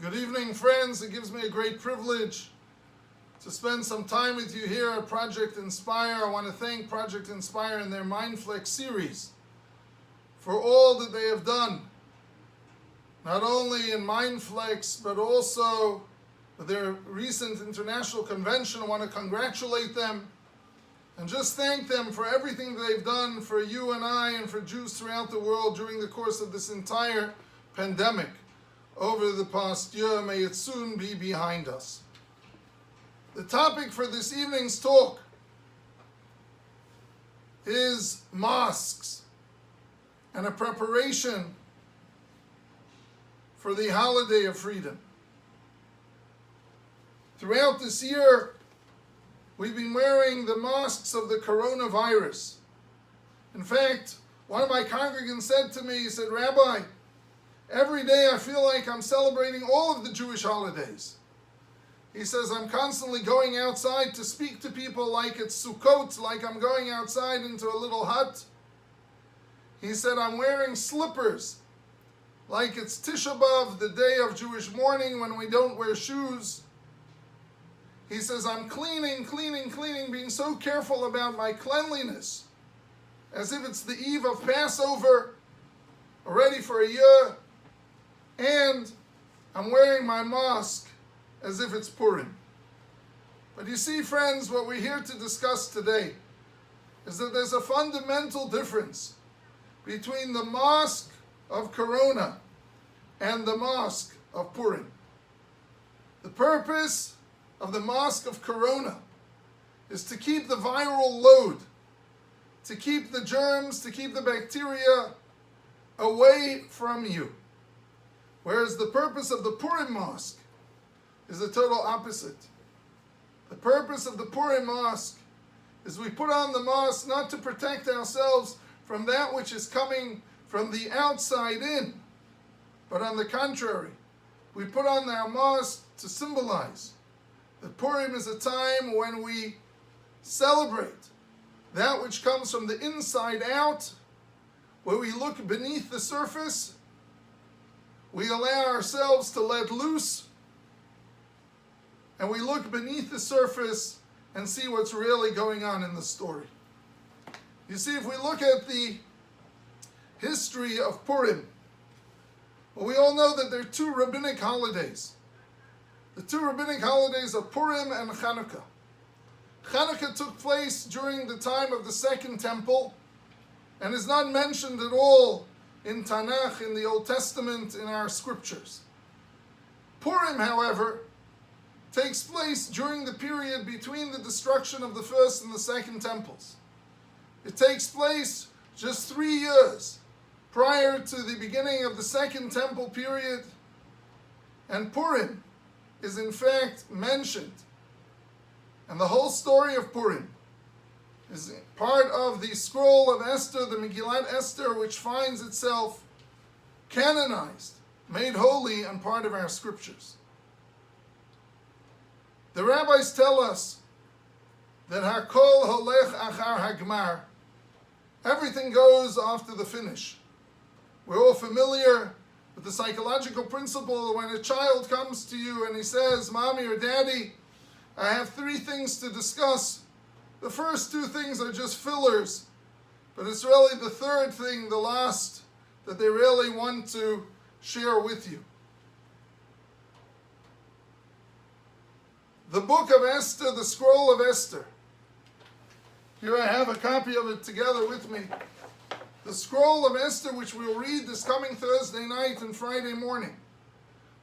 Good evening, friends. It gives me a great privilege to spend some time with you here at Project Inspire. I want to thank Project Inspire and their MindFlex series for all that they have done, not only in MindFlex, but also with their recent international convention. I want to congratulate them and just thank them for everything that they've done for you and I and for Jews throughout the world during the course of this entire pandemic over the past year. May it soon be behind us. The topic for this evening's talk is mosques and a preparation for the holiday of freedom. Throughout this year, we've been wearing the masks of the coronavirus. In fact, one of my congregants said to me, he said, "Rabbi, every day I feel like I'm celebrating all of the Jewish holidays." He says, "I'm constantly going outside to speak to people like it's Sukkot, like I'm going outside into a little hut." He said, "I'm wearing slippers like it's Tisha B'Av, the day of Jewish mourning when we don't wear shoes." He says, "I'm cleaning, being so careful about my cleanliness, as if it's the eve of Passover, already for a year. And I'm wearing my mask as if it's Purim." But you see, friends, what we're here to discuss today is that there's a fundamental difference between the mask of Corona and the mask of Purim. The purpose of the mask of Corona is to keep the viral load, to keep the germs, to keep the bacteria away from you. Whereas the purpose of the Purim mask is the total opposite. The purpose of the Purim mask is we put on the mask not to protect ourselves from that which is coming from the outside in, but on the contrary, we put on our mask to symbolize that Purim is a time when we celebrate that which comes from the inside out, where we look beneath the surface. We allow ourselves to let loose, and we look beneath the surface and see what's really going on in the story. You see, if we look at the history of Purim, well, we all know that there are two rabbinic holidays. The two rabbinic holidays are Purim and Hanukkah. Hanukkah took place during the time of the Second Temple and is not mentioned at all in Tanakh, in the Old Testament, in our scriptures. Purim, however, takes place during the period between the destruction of the first and the second temples. It takes place just 3 years prior to the beginning of the Second Temple period, and Purim is in fact mentioned. And the whole story of Purim is part of the scroll of Esther, the Megillat Esther, which finds itself canonized, made holy, and part of our scriptures. The rabbis tell us that Hakol Holech Achar Hagmar, everything goes after the finish. We're all familiar with the psychological principle when a child comes to you and he says, "Mommy or Daddy, I have 3 things to discuss. The first 2 things are just fillers, but it's really the third thing, the last, that they really want to share with you." The book of Esther, the scroll of Esther. Here I have a copy of it together with me. The scroll of Esther, which we'll read this coming Thursday night and Friday morning,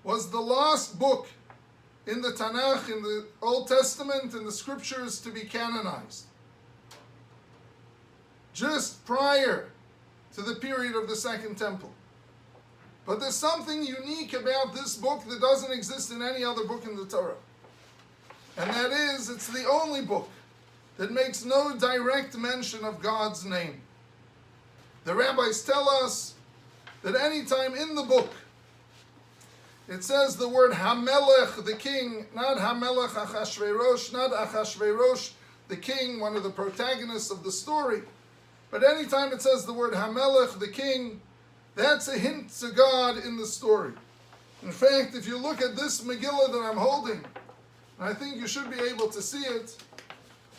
was the last book in the Tanakh, in the Old Testament, in the scriptures to be canonized, just prior to the period of the Second Temple. But there's something unique about this book that doesn't exist in any other book in the Torah. And that is, it's the only book that makes no direct mention of God's name. The rabbis tell us that any time in the book it says the word Hamelech, the king, not Hamelech Achashverosh, not Achashverosh, the king, one of the protagonists of the story, but anytime it says the word Hamelech, the king, that's a hint to God in the story. In fact, if you look at this Megillah that I'm holding, and I think you should be able to see it,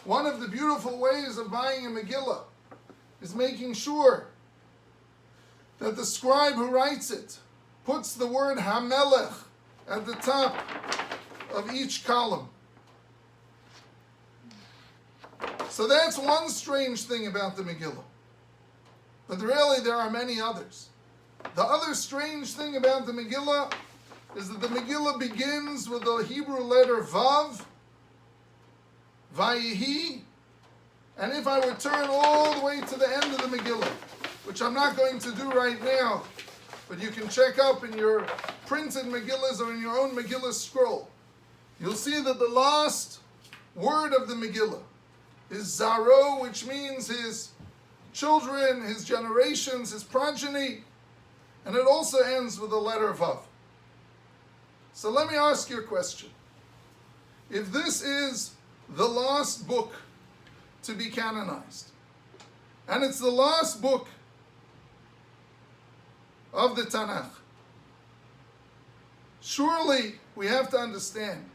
one of the beautiful ways of buying a Megillah is making sure that the scribe who writes it puts the word Hamelech at the top of each column. So that's one strange thing about the Megillah. But really there are many others. The other strange thing about the Megillah is that the Megillah begins with the Hebrew letter Vav, Vayihi, and if I would turn all the way to the end of the Megillah, which I'm not going to do right now, but you can check up in your printed Megillahs or in your own Megillah scroll, you'll see that the last word of the Megillah is Zaro, which means his children, his generations, his progeny, and it also ends with the letter Vav. So let me ask you a question. If this is the last book to be canonized, and it's the last book of the Tanakh, surely we have to understand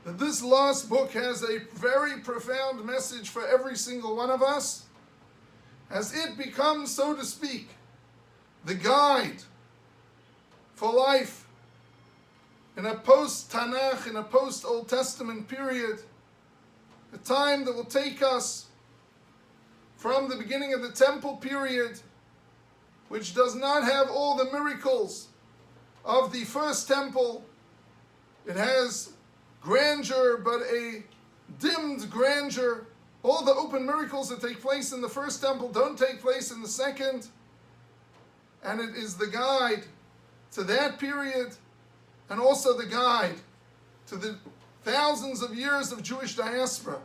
that this last book has a very profound message for every single one of us, as it becomes, so to speak, the guide for life in a post-Tanakh, in a post-Old Testament period, a time that will take us from the beginning of the temple period, which does not have all the miracles of the first temple. It has grandeur, but a dimmed grandeur. All the open miracles that take place in the first temple don't take place in the second. And it is the guide to that period, and also the guide to the thousands of years of Jewish diaspora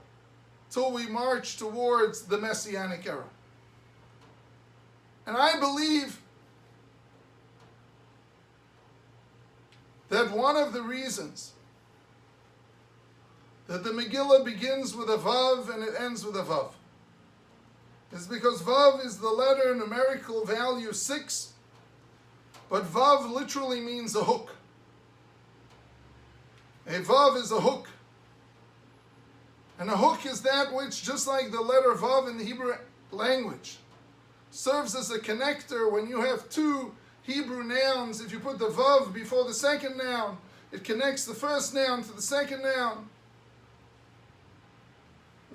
till we march towards the Messianic era. And I believe that one of the reasons that the Megillah begins with a Vav and it ends with a Vav is because Vav is the letter numerical value 6, but Vav literally means a hook. A Vav is a hook. And a hook is that which, just like the letter Vav in the Hebrew language, serves as a connector. When you have two Hebrew nouns, if you put the Vav before the second noun, it connects the first noun to the second noun.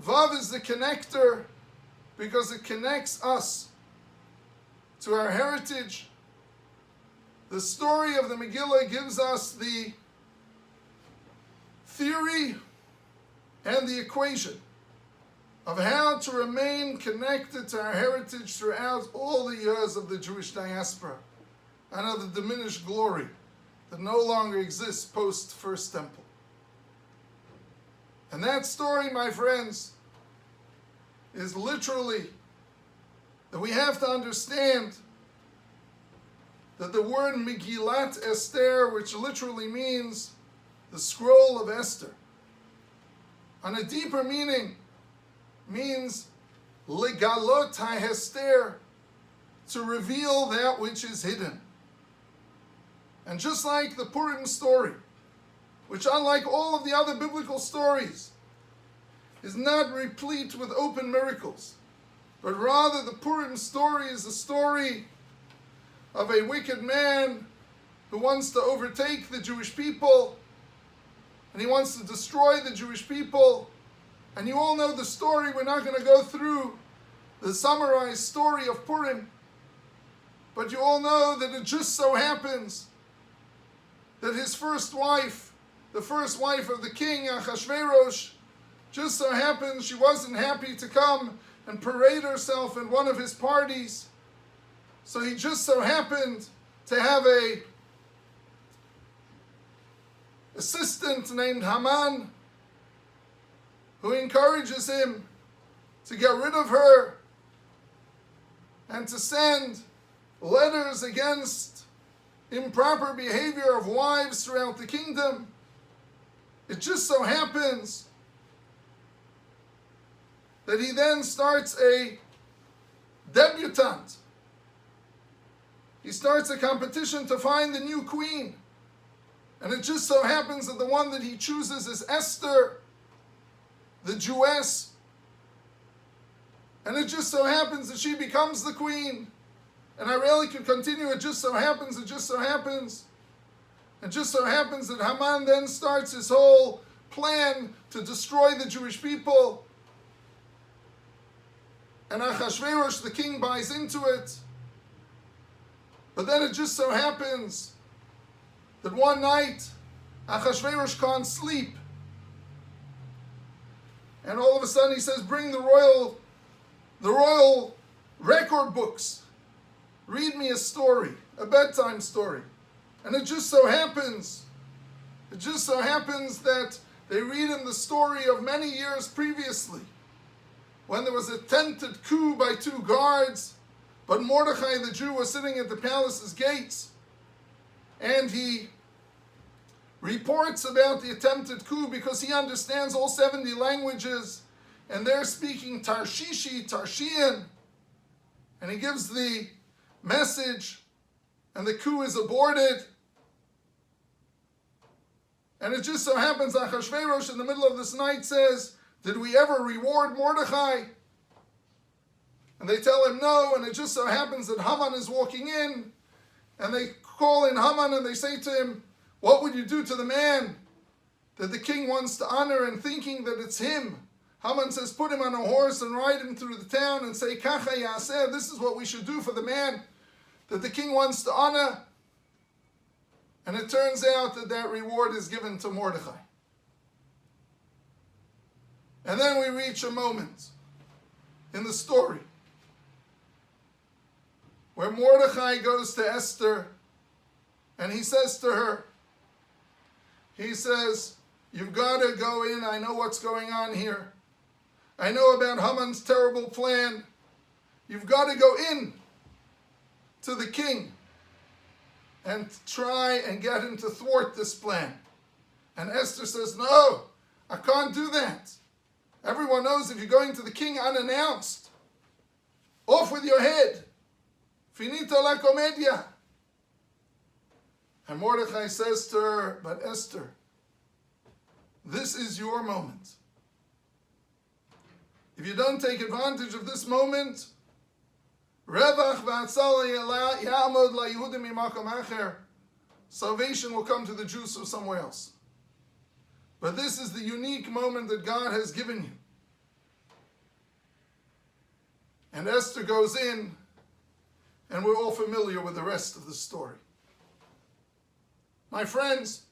Vav is the connector because it connects us to our heritage. The story of the Megillah gives us the theory and the equation of how to remain connected to our heritage throughout all the years of the Jewish diaspora and of the diminished glory that no longer exists post First Temple. And that story, my friends, is literally that we have to understand that the word Megillat Esther, which literally means the scroll of Esther, on a deeper meaning, means legalot ha'hester, to reveal that which is hidden. And just like the Purim story, which unlike all of the other biblical stories, is not replete with open miracles, but rather the Purim story is a story of a wicked man who wants to overtake the Jewish people, and he wants to destroy the Jewish people. And you all know the story. We're not going to go through the summarized story of Purim, but you all know that it just so happens that his first wife, the first wife of the king Achashverosh, just so happens she wasn't happy to come and parade herself in one of his parties. So he just so happened to have a assistant named Haman who encourages him to get rid of her and to send letters against improper behavior of wives throughout the kingdom. It just so happens that he then starts a debutante. He starts a competition to find the new queen. And it just so happens that the one that he chooses is Esther, the Jewess. And it just so happens that she becomes the queen. And I really could continue. It just so happens, it just so happens. It just so happens that Haman then starts his whole plan to destroy the Jewish people. And Achashverosh, the king, buys into it. But then it just so happens that one night, Achashverosh can't sleep. And all of a sudden he says, bring the royal record books. Read me a story, a bedtime story. And it just so happens that they read him the story of many years previously, when there was an attempted coup by two guards, but Mordechai the Jew was sitting at the palace's gates, and he reports about the attempted coup because he understands all 70 languages, and they're speaking Tarshishi, Tarshian, and he gives the message, and the coup is aborted. And it just so happens Achashverosh in the middle of this night says, did we ever reward Mordechai? And they tell him no, and it just so happens that Haman is walking in, and they call in Haman and they say to him, what would you do to the man that the king wants to honor, and thinking that it's him? Haman says, put him on a horse and ride him through the town and say, Kacha Yaseh, this is what we should do for the man that the king wants to honor. And it turns out that that reward is given to Mordechai. And then we reach a moment in the story where Mordechai goes to Esther and he says to her, he says, you've got to go in. I know what's going on here. I know about Haman's terrible plan. You've got to go in to the king and try and get him to thwart this plan. And Esther says, no, I can't do that. Everyone knows if you're going to the king unannounced, off with your head. Finito la comedia. And Mordechai says to her, but Esther, this is your moment. If you don't take advantage of this moment, salvation will come to the Jews from somewhere else. But this is the unique moment that God has given you. And Esther goes in, and we're all familiar with the rest of the story. My friends,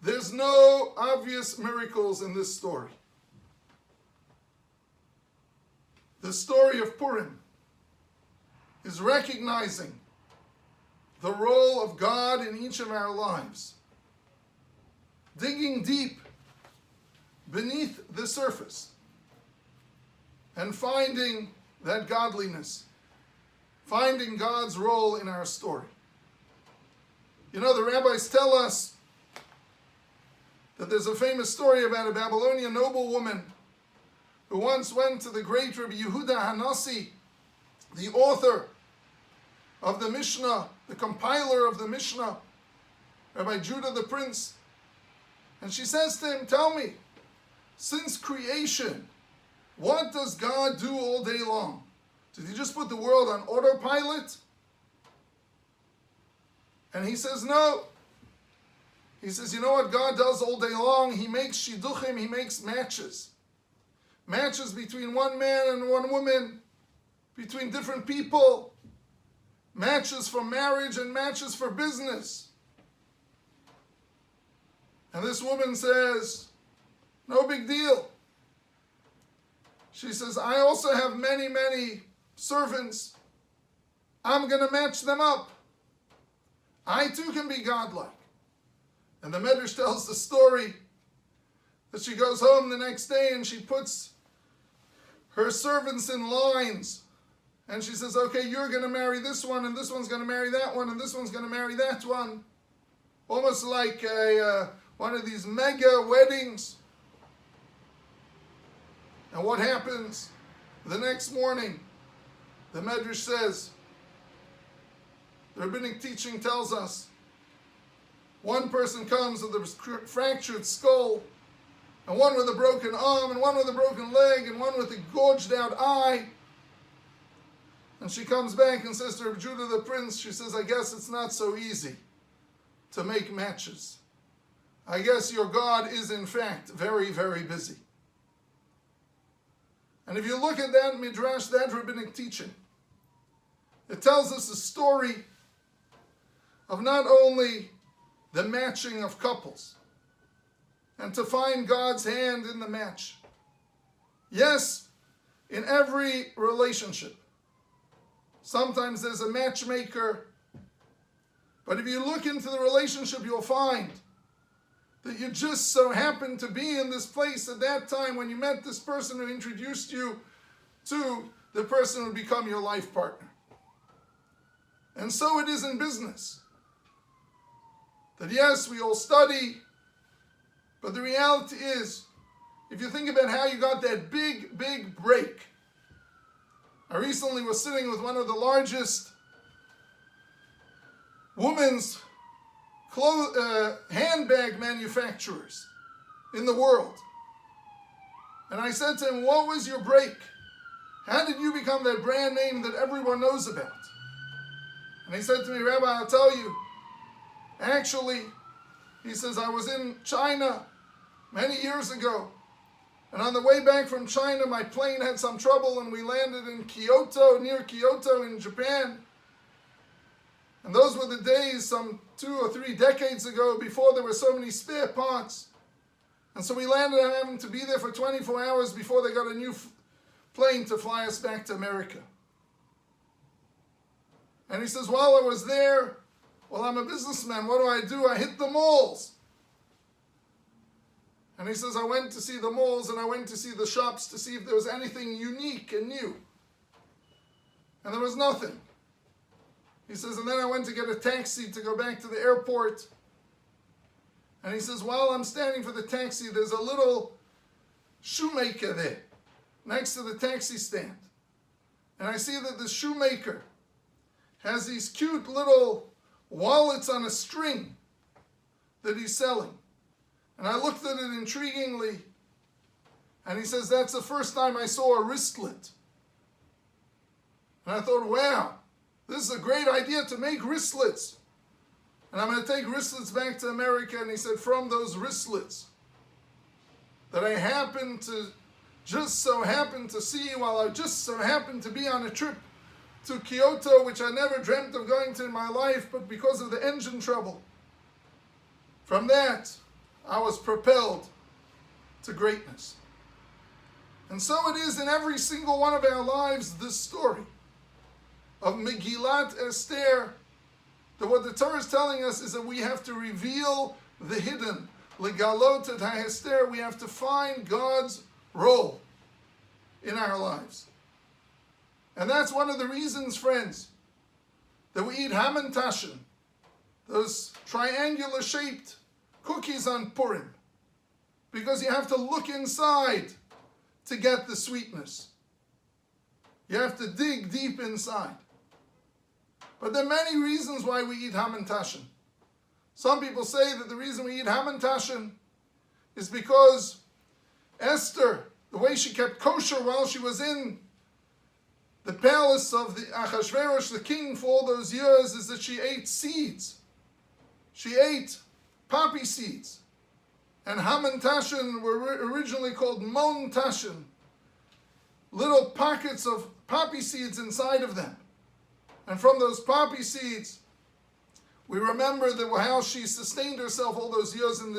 there's no obvious miracles in this story. The story of Purim is recognizing the role of God in each of our lives, digging deep beneath the surface and finding that godliness, finding God's role in our story. You know, the rabbis tell us that there's a famous story about a Babylonian noblewoman who once went to the great Rabbi Yehuda Hanassi, the author of the Mishnah, the compiler of the Mishnah, Rabbi Judah the Prince. And she says to him, tell me, since creation, what does God do all day long? Did he just put the world on autopilot? And he says, no. He says, you know what God does all day long? He makes shidduchim, he makes matches. Matches between one man and one woman, between different people. Matches for marriage and matches for business. And this woman says, no big deal. She says, I also have many, many servants. I'm going to match them up. I too can be godlike. And the Medrash tells the story that she goes home the next day and she puts her servants in lines. And she says, okay, you're going to marry this one, and this one's going to marry that one, and this one's going to marry that one. Almost like one of these mega weddings. And what happens? The next morning, the Medrash says The rabbinic teaching tells us one person comes with a fractured skull, and one with a broken arm, and one with a broken leg, and one with a gouged out eye. And she comes back and says to Rabbi Judah the Prince, she says, I guess it's not so easy to make matches. I guess your God is in fact very, very busy. And if you look at that midrash, that rabbinic teaching, it tells us a story of not only the matching of couples and to find God's hand in the match. Yes, in every relationship, sometimes there's a matchmaker, but if you look into the relationship, you'll find that you just so happened to be in this place at that time when you met this person who introduced you to the person who would become your life partner. And so it is in business. That yes, we all study, but the reality is, if you think about how you got that big, big break. I recently was sitting with one of the largest women's handbag manufacturers in the world. And I said to him, what was your break? How did you become that brand name that everyone knows about? And he said to me, Rabbi, I'll tell you. Actually, he says, I was in China many years ago. And on the way back from China, my plane had some trouble and we landed in Kyoto, near Kyoto in Japan. And those were the days some 2 or 3 decades ago before there were so many spare parts. And so we landed having to be there for 24 hours before they got a new plane to fly us back to America. And he says, while I was there, well, I'm a businessman. What do? I hit the malls. And he says, I went to see the malls and I went to see the shops to see if there was anything unique and new. And there was nothing. He says, and then I went to get a taxi to go back to the airport. And he says, while I'm standing for the taxi, there's a little shoemaker there next to the taxi stand. And I see that the shoemaker has these cute little wallets on a string that he's selling. And I looked at it intriguingly. And he says, that's the first time I saw a wristlet. And I thought, wow, this is a great idea to make wristlets. And I'm going to take wristlets back to America. And he said, from those wristlets that I just so happened to see while I just so happened to be on a trip to Kyoto, which I never dreamt of going to in my life, but because of the engine trouble. From that, I was propelled to greatness. And so it is in every single one of our lives, this story of Megillat Esther, that what the Torah is telling us is that we have to reveal the hidden. Legalot et ha'ester, we have to find God's role in our lives. And that's one of the reasons, friends, that we eat hamantashen, those triangular shaped cookies on Purim, because you have to look inside to get the sweetness. You have to dig deep inside. But there are many reasons why we eat hamantashen. Some people say that the reason we eat hamantashen is because Esther, the way she kept kosher while she was in the palace of the Achashverosh, the king, for all those years, is that she ate seeds. She ate poppy seeds. And hamantashen were originally called mon tashen, little pockets of poppy seeds inside of them. And from those poppy seeds, we remember that how she sustained herself all those years in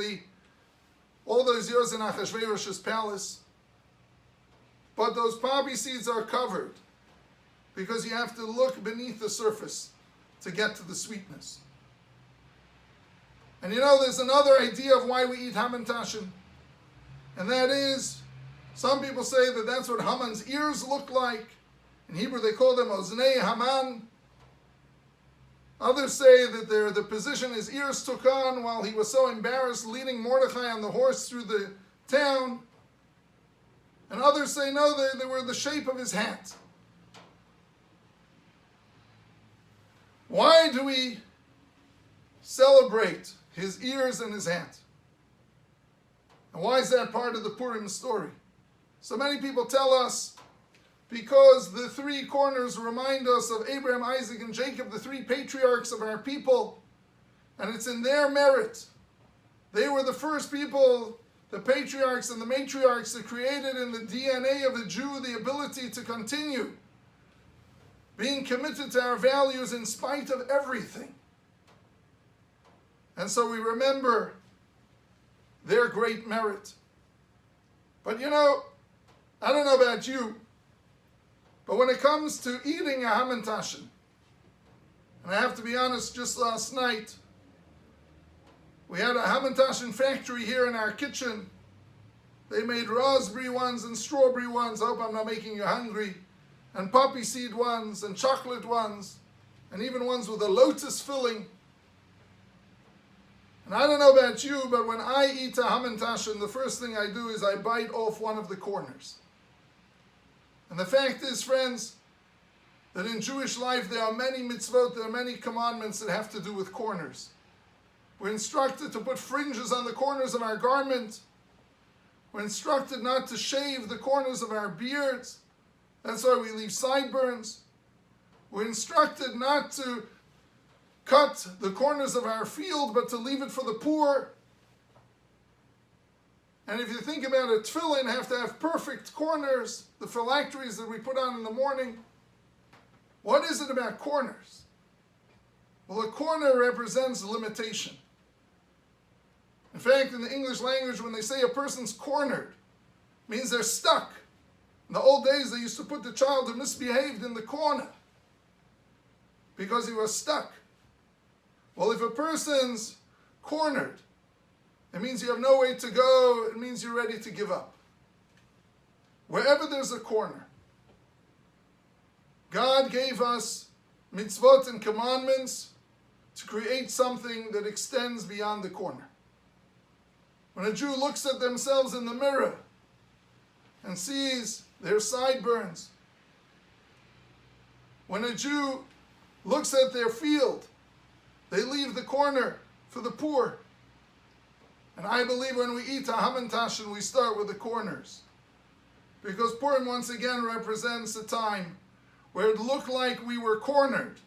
Achashverosh's palace. But those poppy seeds are covered because you have to look beneath the surface to get to the sweetness. And you know, there's another idea of why we eat hamantashen, and that is, some people say that that's what Haman's ears look like. In Hebrew they call them oznei Haman. Others say that they're the position his ears took on while he was so embarrassed leading Mordechai on the horse through the town. And others say no, they were the shape of his hat. Why do we celebrate his ears and his hand? And why is that part of the Purim story? So many people tell us because the three corners remind us of Abraham, Isaac, and Jacob, the three patriarchs of our people, and it's in their merit. They were the first people, the patriarchs and the matriarchs, that created in the DNA of a Jew the ability to continue being committed to our values in spite of everything. And so we remember their great merit. But you know, I don't know about you, but when it comes to eating a hamantashen, and I have to be honest, just last night, we had a hamantashen factory here in our kitchen. They made raspberry ones and strawberry ones. I hope I'm not making you hungry. And poppy seed ones and chocolate ones, and even ones with a lotus filling. And I don't know about you, but when I eat a hamantashen, the first thing I do is I bite off one of the corners. And the fact is, friends, that in Jewish life there are many mitzvot, there are many commandments that have to do with corners. We're instructed to put fringes on the corners of our garment. We're instructed not to shave the corners of our beards. That's why we leave sideburns. We're instructed not to cut the corners of our field, but to leave it for the poor. And if you think about it, tefillin have to have perfect corners, the phylacteries that we put on in the morning. What is it about corners? Well, a corner represents limitation. In fact, in the English language, when they say a person's cornered, it means they're stuck. In the old days, they used to put the child who misbehaved in the corner because he was stuck. Well, if a person's cornered, it means you have no way to go. It means you're ready to give up. Wherever there's a corner, God gave us mitzvot and commandments to create something that extends beyond the corner. When a Jew looks at themselves in the mirror and sees their sideburns, when a Jew looks at their field, they leave the corner for the poor. And I believe when we eat a hamantashen, we start with the corners. Because Purim once again represents a time where it looked like we were cornered.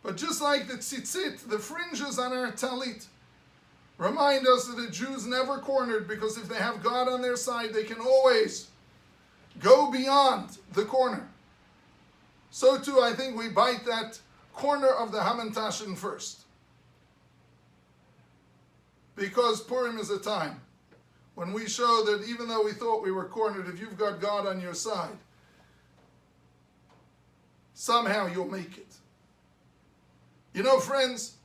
But just like the tzitzit, the fringes on our talit, remind us that the Jews never cornered, because if they have God on their side, they can always go beyond the corner. So too, I think we bite that corner of the hamantashen first. Because Purim is a time when we show that even though we thought we were cornered, if you've got God on your side, somehow you'll make it. You know, friends,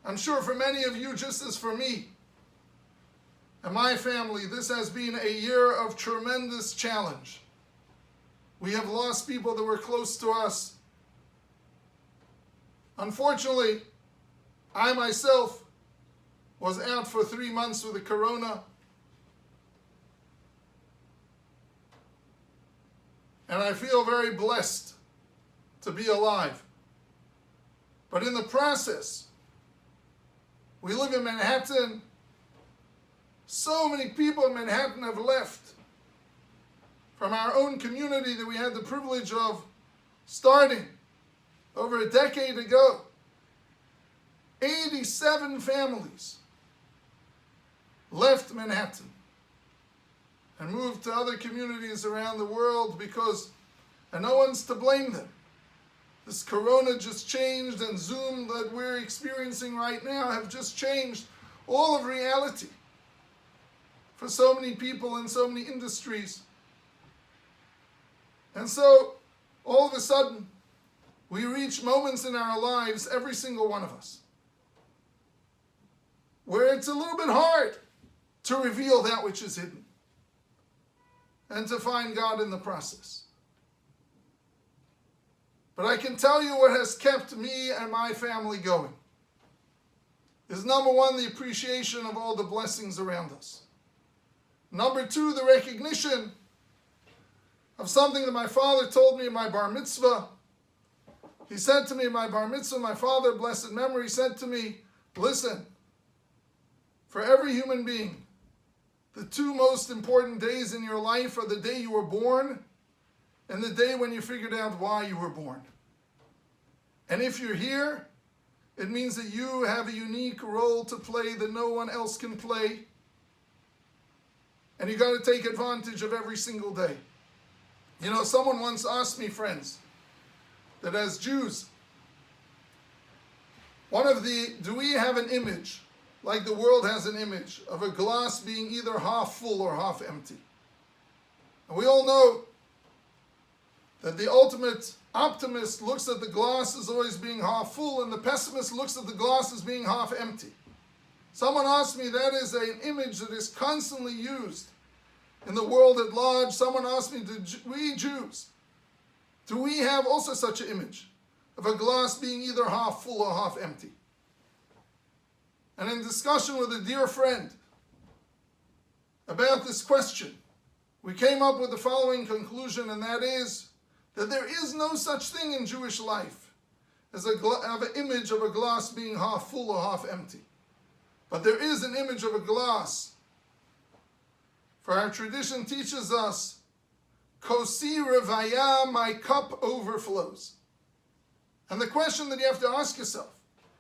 I'm sure for many of you, just as for me and my family, this has been a year of tremendous challenge. We have lost people that were close to us. Unfortunately, I myself was out for 3 months with the corona. And I feel very blessed to be alive. But in the process, we live in Manhattan. So many people in Manhattan have left from our own community that we had the privilege of starting over a decade ago. 87 families left Manhattan and moved to other communities around the world and no one's to blame them. This corona just changed, and Zoom that we're experiencing right now have just changed all of reality for so many people in so many industries. And so, all of a sudden, we reach moments in our lives, every single one of us, where it's a little bit hard to reveal that which is hidden and to find God in the process. But I can tell you what has kept me and my family going is, number one, the appreciation of all the blessings around us. Number two, the recognition of something that my father told me in my bar mitzvah. He said to me, my bar mitzvah, my father, blessed memory, said to me, listen, for every human being, the two most important days in your life are the day you were born and the day when you figured out why you were born. And if you're here, it means that you have a unique role to play that no one else can play. And you got to take advantage of every single day. You know, someone once asked me, friends, that as Jews, do we have an image, like the world has an image, of a glass being either half full or half empty? And we all know that the ultimate optimist looks at the glass as always being half full, and the pessimist looks at the glass as being half empty. Someone asked me, that is an image that is constantly used in the world at large. Someone asked me, we Jews, do we have also such an image of a glass being either half full or half empty? And in discussion with a dear friend about this question, we came up with the following conclusion, and that is that there is no such thing in Jewish life as an image of a glass being half full or half empty. But there is an image of a glass. For our tradition teaches us, Kosi revaya, my cup overflows. And the question that you have to ask yourself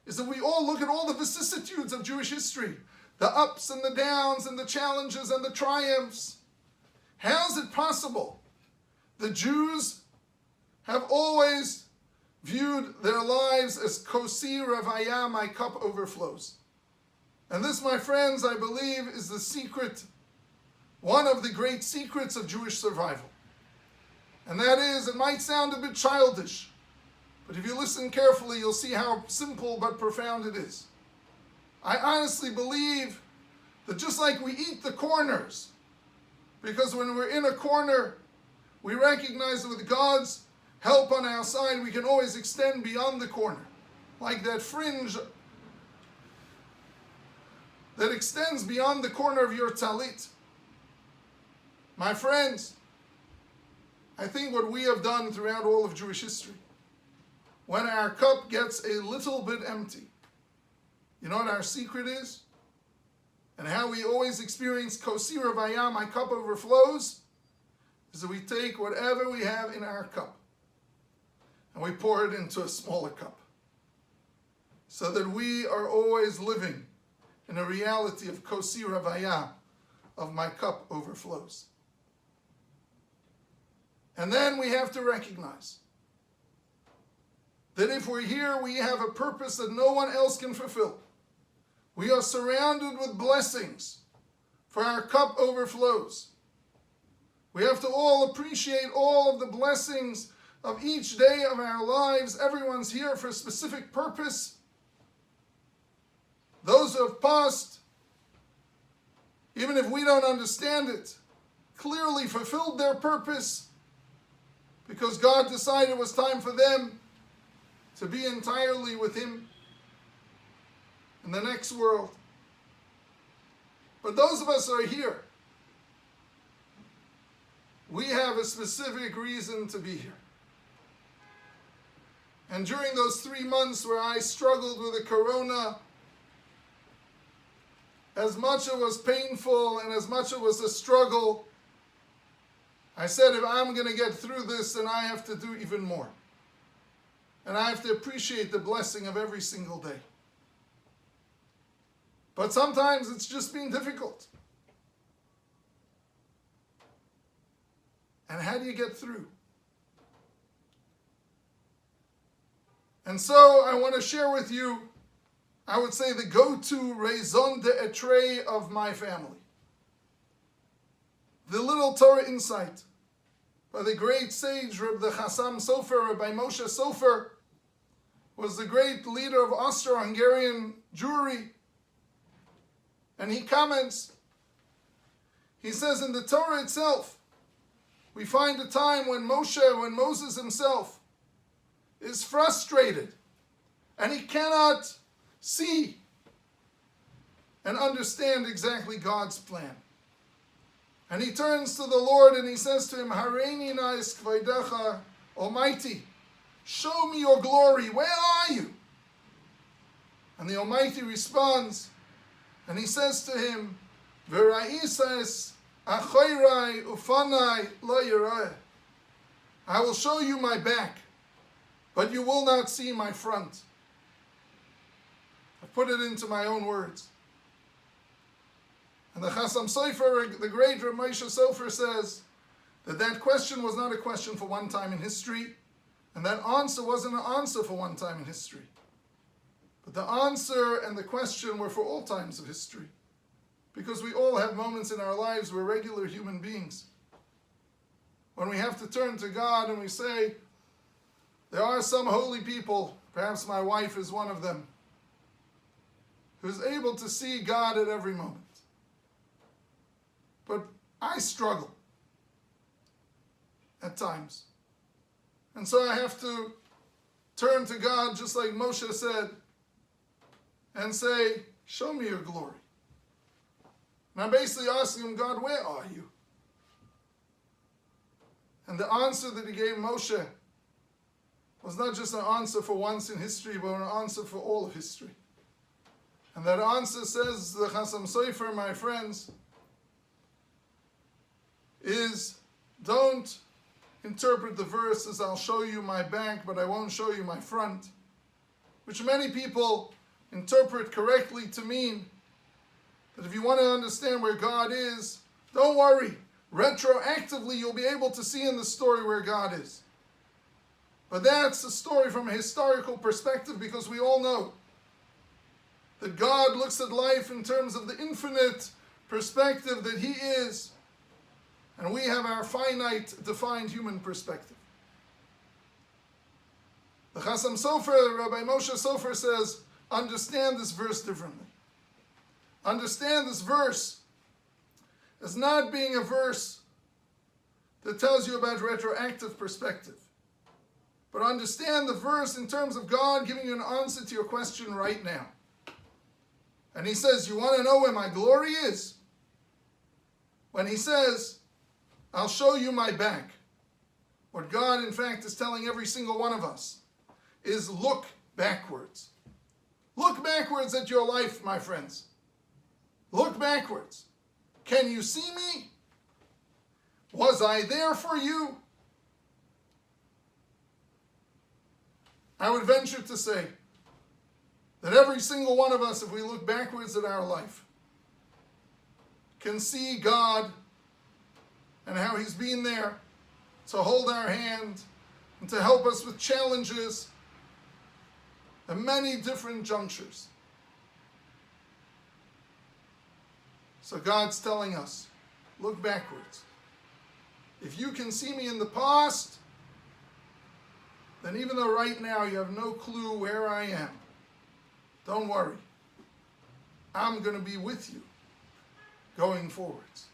is that we all look at all the vicissitudes of Jewish history, the ups and the downs and the challenges and the triumphs. How is it possible the Jews have always viewed their lives as Kosi revaya, my cup overflows? And this, my friends, I believe is the secret, one of the great secrets of Jewish survival. And that is, it might sound a bit childish, but if you listen carefully, you'll see how simple but profound it is. I honestly believe that just like we eat the corners, because when we're in a corner, we recognize that with God's help on our side, we can always extend beyond the corner, like that fringe that extends beyond the corner of your talit. My friends, I think what we have done throughout all of Jewish history, when our cup gets a little bit empty, you know what our secret is? And how we always experience Kosi revaya, my cup overflows, is that we take whatever we have in our cup and we pour it into a smaller cup, so that we are always living in a reality of Kosi revaya, of my cup overflows. And then we have to recognize that if we're here, we have a purpose that no one else can fulfill. We are surrounded with blessings, for our cup overflows. We have to all appreciate all of the blessings of each day of our lives. Everyone's here for a specific purpose. Those who have passed, even if we don't understand it, clearly fulfilled their purpose because God decided it was time for them to be entirely with Him in the next world. But those of us who are here, we have a specific reason to be here. And during those 3 months where I struggled with the corona, as much it was painful and as much it was a struggle, I said, if I'm going to get through this, then I have to do even more. And I have to appreciate the blessing of every single day. But sometimes it's just been difficult. And how do you get through? And so I want to share with you, I would say, the go-to raison d'etre of my family. The little Torah insight by the great sage Rabbi Chassam Sofer, Rabbi Moshe Sofer, was the great leader of Austro-Hungarian Jewry. And he comments, he says, in the Torah itself, we find a time when Moses himself is frustrated and he cannot see and understand exactly God's plan. And he turns to the Lord and he says to him, Hareini na es kvodecha, Almighty, show me your glory. Where are you? And the Almighty responds, and he says to him, V'ra'isas achorai ufanai lo yireh. I will show you my back, but you will not see my front. I put it into my own words. And the Chasam Sofer, the great Rav Moshe Sofer, says that that question was not a question for one time in history, and that answer wasn't an answer for one time in history. But the answer and the question were for all times of history. Because we all have moments in our lives where regular human beings, when we have to turn to God and we say, there are some holy people, perhaps my wife is one of them, who's able to see God at every moment. But I struggle at times. And so I have to turn to God, just like Moshe said, and say, show me your glory. And I'm basically asking him, God, where are you? And the answer that he gave Moshe was not just an answer for once in history, but an answer for all of history. And that answer, says the Chasam Sofer, my friends, is don't interpret the verse as I'll show you my back, but I won't show you my front, which many people interpret correctly to mean that if you want to understand where God is, don't worry. Retroactively, you'll be able to see in the story where God is. But that's a story from a historical perspective, because we all know that God looks at life in terms of the infinite perspective that he is, and we have our finite, defined human perspective. The Chasam Sofer, Rabbi Moshe Sofer, says, understand this verse differently. Understand this verse as not being a verse that tells you about retroactive perspective, but understand the verse in terms of God giving you an answer to your question right now. And he says, you want to know where my glory is? When he says, I'll show you my back. What God, in fact, is telling every single one of us is look backwards. Look backwards at your life, my friends. Look backwards. Can you see me? Was I there for you? I would venture to say that every single one of us, if we look backwards at our life, can see God and how he's been there to hold our hand and to help us with challenges at many different junctures. So God's telling us, look backwards. If you can see me in the past, then even though right now you have no clue where I am, don't worry. I'm going to be with you going forwards.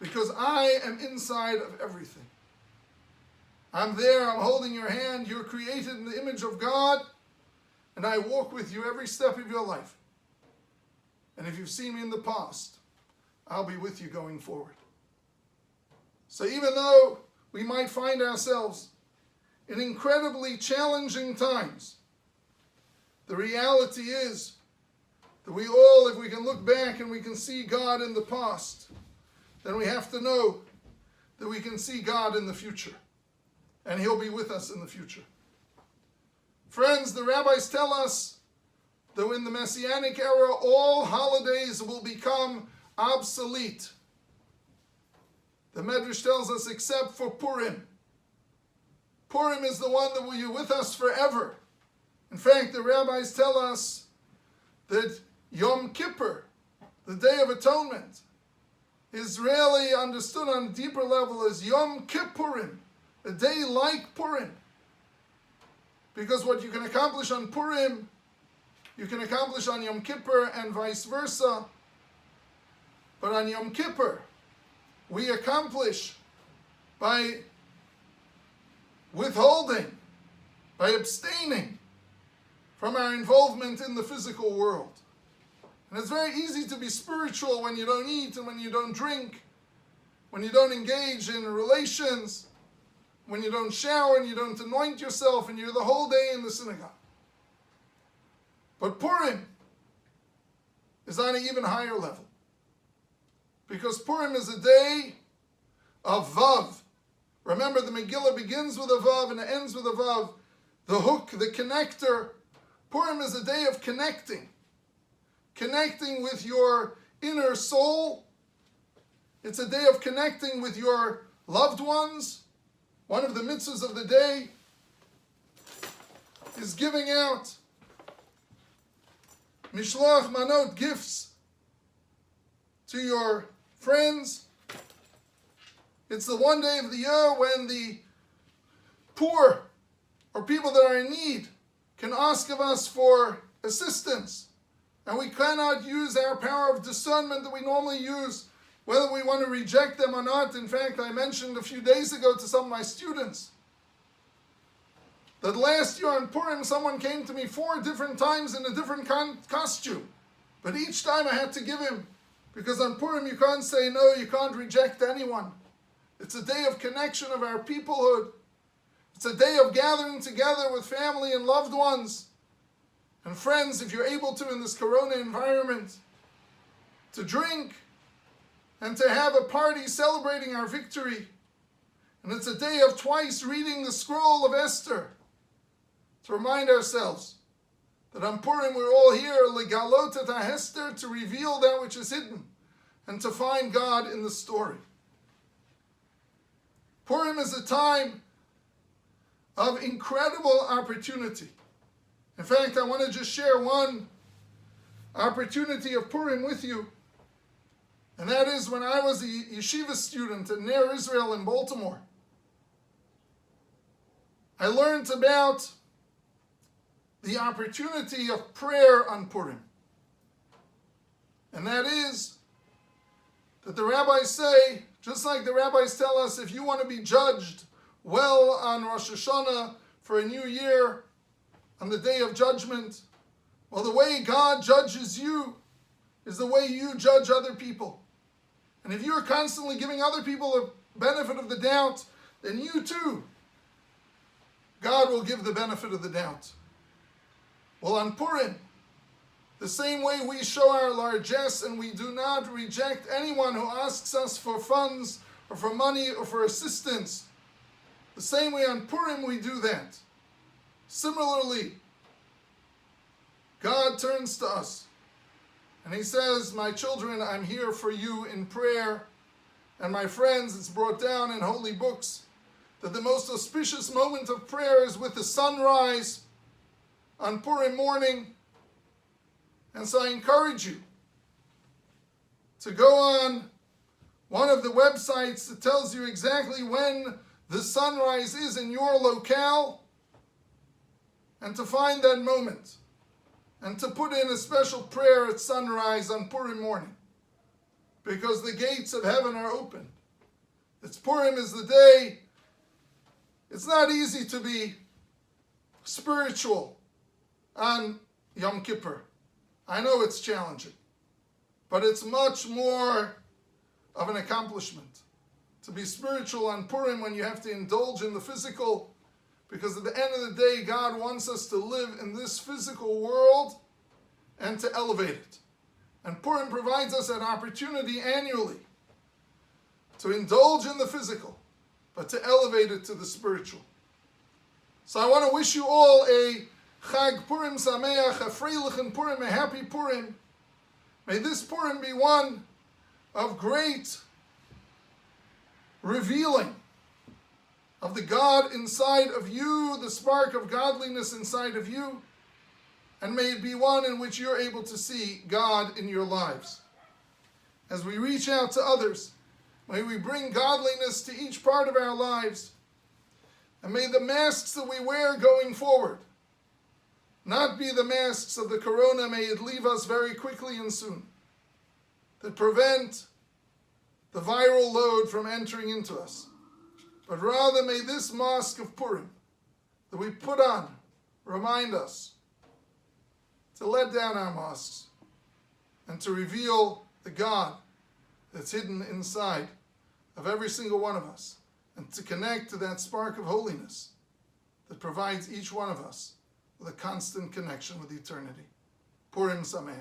Because I am inside of everything. I'm there, I'm holding your hand, you're created in the image of God, and I walk with you every step of your life. And if you've seen me in the past, I'll be with you going forward. So even though we might find ourselves in incredibly challenging times, the reality is that we all, if we can look back and we can see God in the past, then we have to know that we can see God in the future. And he'll be with us in the future. Friends, the rabbis tell us that in the Messianic era, all holidays will become obsolete. The Medrash tells us except for Purim. Purim is the one that will be with us forever. In fact, the rabbis tell us that Yom Kippur, the Day of Atonement, is really understood on a deeper level as Yom Kippurim, a day like Purim. Because what you can accomplish on Purim, you can accomplish on Yom Kippur and vice versa. But on Yom Kippur, we accomplish by withholding, by abstaining from our involvement in the physical world. And it's very easy to be spiritual when you don't eat and when you don't drink, when you don't engage in relations, when you don't shower and you don't anoint yourself and you're the whole day in the synagogue. But Purim is on an even higher level. Because Purim is a day of Vav. Remember, the Megillah begins with a Vav and it ends with a Vav. The hook, the connector. Purim is a day of connecting. Connecting with your inner soul. It's a day of connecting with your loved ones. One of the mitzvahs of the day is giving out mishloach manot, gifts to your friends. It's the one day of the year when the poor or people that are in need can ask of us for assistance. And we cannot use our power of discernment that we normally use, whether we want to reject them or not. In fact, I mentioned a few days ago to some of my students that last year on Purim, someone came to me 4 different times in a different costume. But each time I had to give him, because on Purim you can't say no, you can't reject anyone. It's a day of connection of our peoplehood. It's a day of gathering together with family and loved ones and friends, if you're able to in this Corona environment, to drink and to have a party celebrating our victory. And it's a day of twice reading the scroll of Esther to remind ourselves that on Purim we're all here, legalot et ha-hester, to reveal that which is hidden and to find God in the story. Purim is a time of incredible opportunity. In fact, I want to just share one opportunity of Purim with you. And that is when I was a yeshiva student at Ner Israel in Baltimore. I learned about the opportunity of prayer on Purim. And that is that the rabbis say, just like the rabbis tell us, if you want to be judged well on Rosh Hashanah for a new year, on the day of judgment, well, the way God judges you is the way you judge other people. And if you're constantly giving other people a benefit of the doubt, then you too, God will give the benefit of the doubt. Well, on Purim, the same way we show our largesse and we do not reject anyone who asks us for funds or for money or for assistance, the same way on Purim we do that. Similarly, God turns to us and he says, my children, I'm here for you in prayer. And my friends, it's brought down in holy books that the most auspicious moment of prayer is with the sunrise on Purim morning. And so I encourage you to go on one of the websites that tells you exactly when the sunrise is in your locale and to find that moment and to put in a special prayer at sunrise on Purim morning, because the gates of heaven are open. Purim is the day. It's not easy to be spiritual on Yom Kippur. I know it's challenging, but it's much more of an accomplishment to be spiritual on Purim when you have to indulge in the physical, because at the end of the day, God wants us to live in this physical world and to elevate it. And Purim provides us an opportunity annually to indulge in the physical, but to elevate it to the spiritual. So I want to wish you all a Chag Purim Sameach, a Freilichen Purim, a happy Purim. May this Purim be one of great revealing of the God inside of you, the spark of godliness inside of you, and may it be one in which you're able to see God in your lives. As we reach out to others, may we bring godliness to each part of our lives, and may the masks that we wear going forward not be the masks of the corona. May it leave us very quickly and soon, that prevent the viral load from entering into us. But rather may this mask of Purim that we put on remind us to let down our masks and to reveal the God that's hidden inside of every single one of us and to connect to that spark of holiness that provides each one of us with a constant connection with eternity. Purim Sameach.